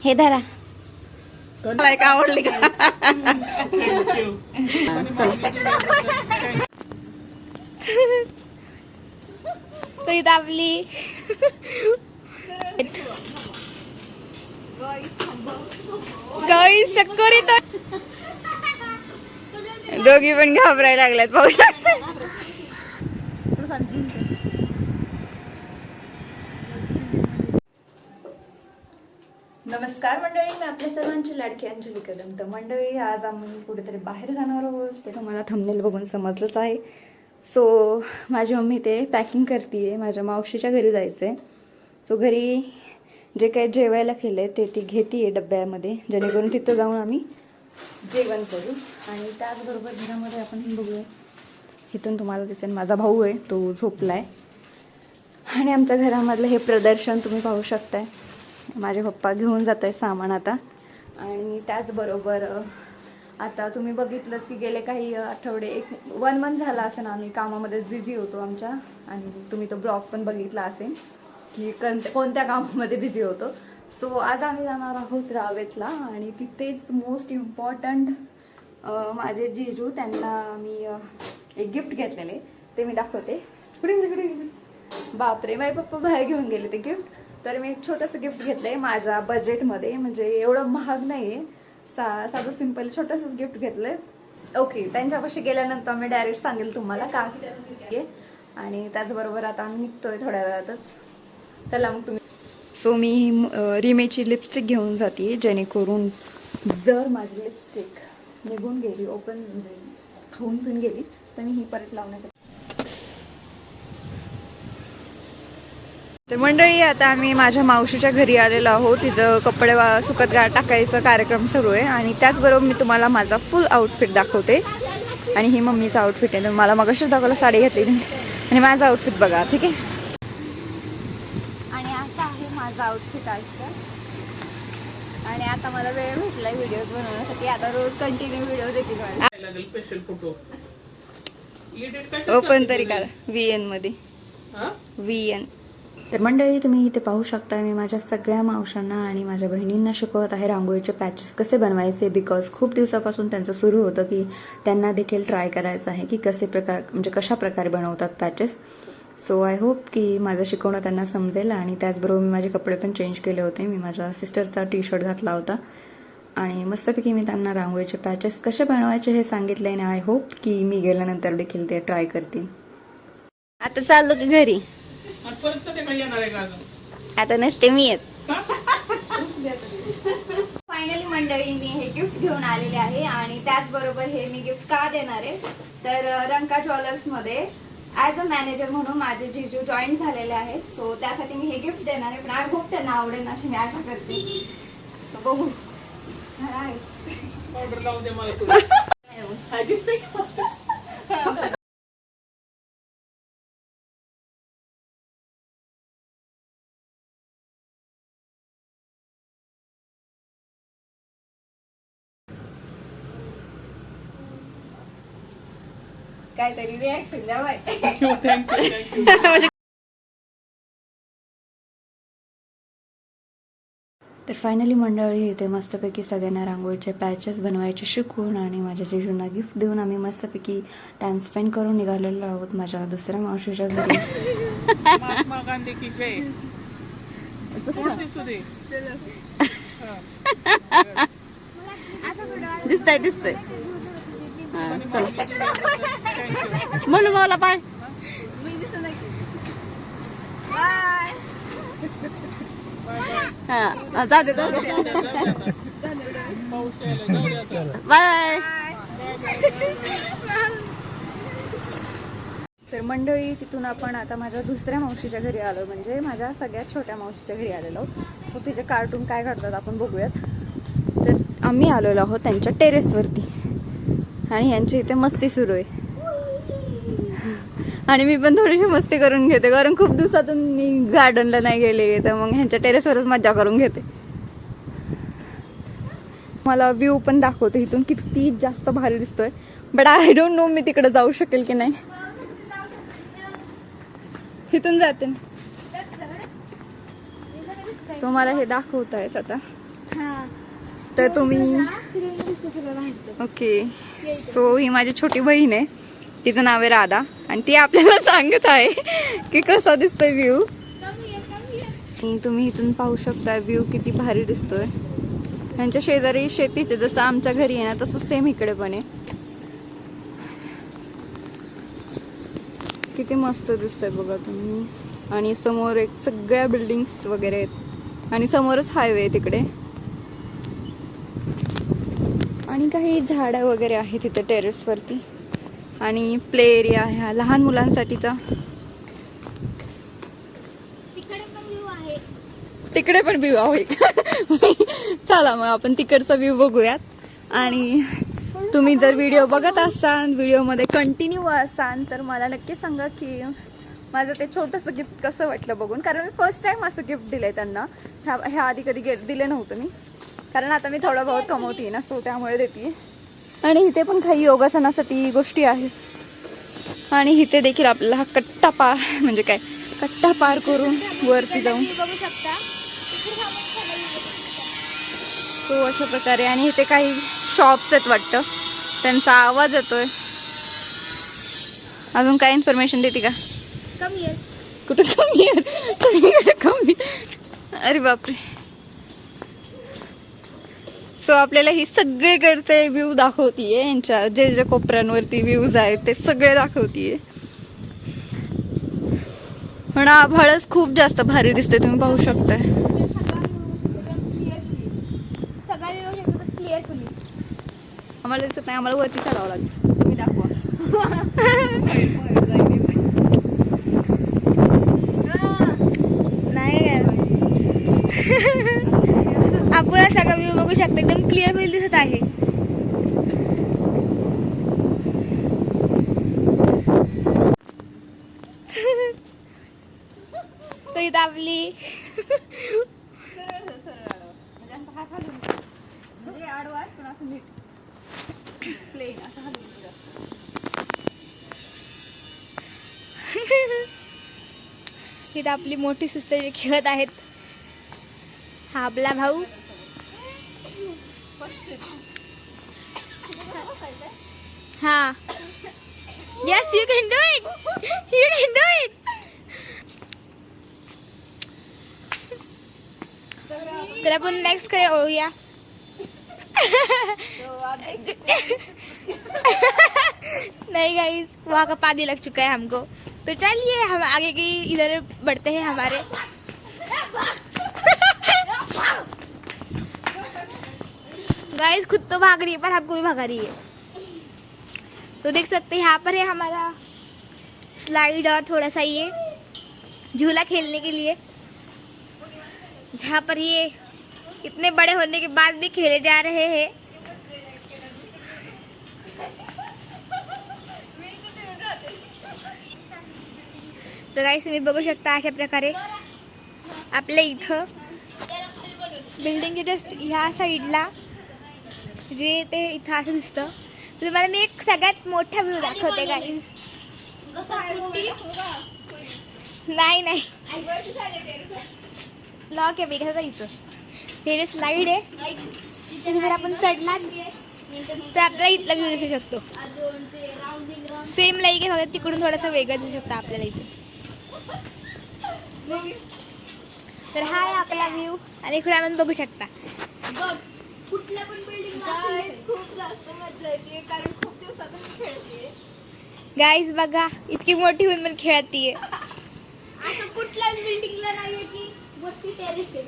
हे धरा. मला का आवडली का? तू दाबली. गाईस चक्कर येत. दोघी पण घाबरायला लागल्यात पावसात. नमस्कार मंडळी, मी आपल्या सर्वांची लाडकी अंजली कदम. तर मंडळी, आज आम्ही कुठेतरी बाहेर जाणार आहोत. ते तुम्हाला थंबनेल बघून समजलंच आहे. सो माझी मम्मी ते पॅकिंग करते. माझ्या मावशीच्या घरी जायचं आहे. सो घरी जे काही जेवायला केलं ते ती घेते डब्यामध्ये, जेणेकरून तिथं जाऊन आम्ही जेवण करू. आणि त्याचबरोबर घरामध्ये आपण बघूया, इथून तुम्हाला दिसेल माझा भाऊ आहे, तो झोपला आहे. आणि आमच्या घरामधलं हे प्रदर्शन तुम्ही पाहू शकताय. माझे पप्पा घेऊन जात आहे सामान आता. आणि त्याचबरोबर आता तुम्ही बघितलं की गेले काही आठवडे 1 मंथ झाला असेल आम्ही कामामध्ये बिझी होतो आमच्या. आणि तुम्ही तो ब्लॉग पण बघितला असेल की कोणत्या कामामध्ये बिझी होतो. सो आज आम्ही जाणार आहोत रावेतला. आणि तिथेच मोस्ट इम्पॉर्टंट माझे जीजू, त्यांना मी एक गिफ्ट घेतलेले, ते मी दाखवते. पुढे बापरे, माझे पप्पा बाहेर घेऊन गेले ते गिफ्ट. तर मी एक छोटंसं गिफ्ट घेतलंय माझ्या बजेटमध्ये, म्हणजे एवढं महाग नाहीये, साधं सिंपल छोटंसंच गिफ्ट घेतलंय. ओके, त्यांच्यापाशी गेल्यानंतर मी डायरेक्ट सांगेल तुम्हाला का. आणि त्याचबरोबर आता आम्ही निघतोय थोड्या वेळातच. चला मग तुम्ही. सो मी रिमेची लिपस्टिक घेऊन जाते, जेणेकरून जर माझी लिपस्टिक निघून गेली, ओपन म्हणजे खाऊन पण गेली, तर मी ही परत लावण्यासाठी. तर मंडळी, आता आम्ही माझ्या मावशीच्या घरी आलेलो आहोत. तिचं कपडे सुकत टाकायचा कार्यक्रम सुरू आहे. आणि त्याचबरोबर मी तुम्हाला माझा फुल आउटफिट दाखवते. आणि ही मम्मीचा आउटफिट आहे. मला मगाशीच दाखवलं, साडी घातली आणि माझा आउटफिट बघा, ठीक आहे. आणि असा आहे माझा आउटफिट आजचा. आणि आता मला वेळ भेटला व्हिडिओ बनवण्यासाठी. आता रोज कंटिन्यू व्हिडिओ देतील मला. ओपन तरी करा VN मध्ये, VN. तर मंडळी, तुम्ही इथे पाहू शकता, मी माझ्या सगळ्या मावशांना आणि माझ्या बहिणींना शिकवत आहे रांगोळीचे पॅचेस कसे बनवायचे. बिकॉज खूप दिवसापासून त्यांचं सुरू होतं की त्यांना देखील ट्राय करायचं आहे की कशा प्रकारे बनवतात पॅचेस. सो आय होप की माझं शिकवणं त्यांना समजेल. आणि त्याचबरोबर मी माझे कपडे पण चेंज केले होते. मी माझ्या सिस्टरचा टी-शर्ट घातला होता. आणि मस्तपैकी मी त्यांना रांगोळीचे पॅचेस कसे बनवायचे हे सांगितले. आणि आय होप की मी गेल्यानंतर देखील ते ट्राय करतील. आता चाललो की घरी. आता नसते मी येत. फायनली मंडळी, मी हे गिफ्ट घेऊन आलेले आहे. आणि त्याचबरोबर हे मी गिफ्ट का देणार आहे, तर रंका ज्वेलर्स मध्ये ऍज अ मॅनेजर म्हणून माझे जीजू जॉईन झालेले आहेत. सो त्यासाठी मी हे गिफ्ट देणार आहे. पण आय होप त्यांना आवडेल अशी मी आशा करते. सो बघू. काहीतरी रिॲक्शन द्या बाय. तर फायनली मंडळी, इथे मस्तपैकी सगळ्यांना रांगोळीचे पॅचेस बनवायचे शिकवून आणि माझ्या जीजूंना गिफ्ट देऊन आम्ही मस्तपैकी टाइम स्पेंड करून निघालेलो आहोत माझ्या दुसऱ्या मावशीच्या घरी. महात्मा गांधी की जय. दिसतंय. म्हणून मला बाय. हा, जाऊ दे बाय. तर मंडळी, तिथून आपण आता माझ्या दुसऱ्या मावशीच्या घरी आलो, म्हणजे माझ्या सगळ्यात छोट्या मावशीच्या घरी आलेलो. सो तिचे कार्टून काय करतात आपण बघूयात. तर आम्ही आलेलो आहोत त्यांच्या टेरेसवरती. आणि यांची इथे मस्ती सुरू आहे. आणि मी पण थोडीशी मस्ती करून घेते, कारण खूप दिवसातून मी गार्डनला नाही गेले. तर मग ह्यांच्या टेरेसवरच मजा करून घेते. मला व्ह्यू पण दाखवते इथून, किती जास्त भारी दिसतोय. बट आय डोंट नो मी तिकडे जाऊ शकेल की नाही. इथून जाते. सो मला हे दाखवतायत आता. तर तुम्ही ओके. सो ही माझी छोटी बहीण आहे, तिचं नाव आहे राधा आणि ती आपल्याला सांगत आहे की कसा दिसतोय व्ह्यू. तुम्ही इथून पाहू शकता व्ह्यू किती भारी दिसतोय. त्यांच्या शेजारी शेतीचे जसं आमच्या घरी आहे ना तसं सेम इकडे पण आहे. किती मस्त दिसतंय बघा तुम्ही. आणि समोर एक सगळ्या बिल्डिंग्स वगैरे आहेत आणि समोरच हायवे आहे तिकडे आणि काही झाडं वगैरे आहेत तिथे टेरेसवरती आणि प्ले एरिया आहे हा लहान मुलांसाठीचा. तिकडे पण व्ह्यू आहे. चला मग आपण तिकडचा व्ह्यू बघूयात. आणि तुम्ही जर व्हिडिओ बघत असाल, व्हिडिओमध्ये कंटिन्यू असाल तर मला नक्की सांगा की माझं ते छोटंसं गिफ्ट कसं वाटलं बघून. कारण मी फर्स्ट टाइम असं गिफ्ट दिलंय त्यांना. ह्या आधी कधी दिले नव्हतं मी, कारण आता मी थोडं बहुत कमवते ना, सो त्यामुळे देते. आणि इथे पण काही योगासनासाठी गोष्टी आहेत आणि इथे देखील आपल्याला हा कट्टा पार म्हणजे काय कट्टा पार करून वरती जाऊन बघू शकता. तो अशा प्रकारे. आणि इथे काही शॉप्स आहेत वाटतं, त्यांचा आवाज येतोय. अजून काय इन्फॉर्मेशन देते का? कमी आहे. कुठं कमी आहे? कमी. अरे बापरे. सो आपल्याला ही सगळीकडचे व्ह्यू दाखवतीये. यांच्या जे जे कोपऱ्यांवरती व्ह्यूज आहेत ते सगळे दाखवतीये. पण आभाळच खूप जास्त भारी दिसते, तुम्ही पाहू शकताय. क्लिअरफुली आम्हाला दिसत नाही, आम्हाला वरती चढावं लागेल. तुम्ही दाखवा. नाही आपण सगळा व्ह्यू बघू शकता. एकदम क्लिअरफुली दिसत आहे. तो इथं आपली इथं आपली मोठी सिस्टर जे खेळत आहेत. हा आपला भाऊ. हा yes you can do it. You can do it. तर आपण नेक्स्ट कडे ओळूया. नहीं गाइस, वहाँ का पानी लग चुका है हमको. तो चलिए हम आगे की इधर बढ़ते हैं हमारे. गाइस खुद तो भाग रही है पर हमको भी भगा रही है. तो देख सकते हैं यहाँ पर है हमारा स्लाइड और थोड़ा सा ये झूला खेलने के लिए, जहाँ पर ये इतने बड़े होने के बाद भी खेले जा रहे हैं. तर गाइस तुम्ही बघू शकता अशा प्रकारे आपल्या इथं बिल्डिंग जस्ट ह्या साईडला जे ते इथं असं दिसतं. तर तुम्हाला मी एक सगळ्यात मोठा व्ह्यू दाखवते गाइस. नाही नाही लॉक आहे बेगाचं इथं. हे स्लाइड आहे. तिथे जर आपण चढला तर आपल्याला इथला व्ह्यू दिसू शकतो. सेम लाईक आहे फक्त तिकडून थोडासा वेगळा दिसू शकतो आपल्याला इथे. तर हा आहे आपला व्ह्यू आणि इकडे आपण बघू शकता. कुठल्या पण बिल्डिंग खूप जास्त मजा येते कारण खूप दिवसातून खेळते. गाईज बघा इतकी मोठी होऊन पण खेळतीये. असं कुठल्याच बिल्डिंगला नाहीये की मोठी टेरेस आहे.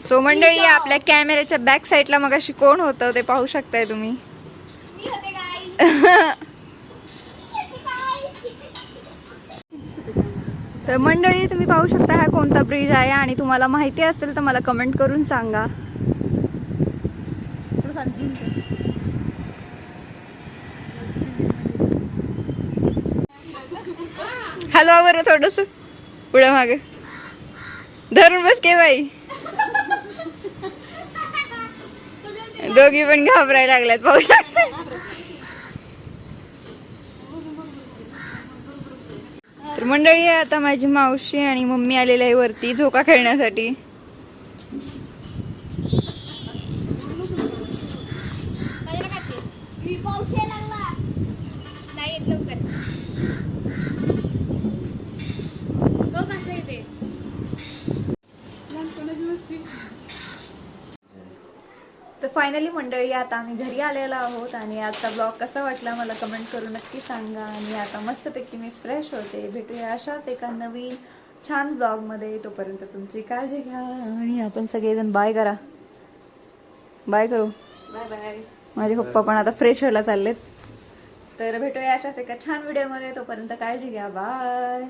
सो मंडळी आपल्या कॅमेऱ्याच्या बॅक साईडला मगाशी कोण होतं ते पाहू शकताय तुम्ही. मी होते गाईज. तर मंडळी तुम्ही पाहू शकता हा कोणता ब्रिज आहे आणि तुम्हाला माहिती असेल तर मला कमेंट करून सांगा. हलवा बरं थोडस पुढं मागे धरून बस के बाई. दोघी पण घाबरायला लागल्यात पाहू शकता. तर मंडळी आता माझी मावशी आणि मम्मी आलेली आहे वरती झोका खेळण्यासाठी. पाऊस यायला लागला. नाही येत लवकर. बघ कसं येते. तर फायनली मंडळी आता आम्ही घरी आलेलो आहोत आणि आजचा ब्लॉग कसा वाटला मला कमेंट करून नक्की सांगा. आणि आता मस्तपैकी मी फ्रेश होते. भेटूया अशाच एका नवीन छान ब्लॉगमध्ये. तोपर्यंत तुमची काळजी घ्या आणि आपण सगळेजण बाय करा. बाय करू. Bye bye. माझे पप्पा पण आता फ्रेश व्हायला चाललेत. तर भेटूया अशाच एका छान व्हिडिओमध्ये. तोपर्यंत काळजी घ्या. बाय.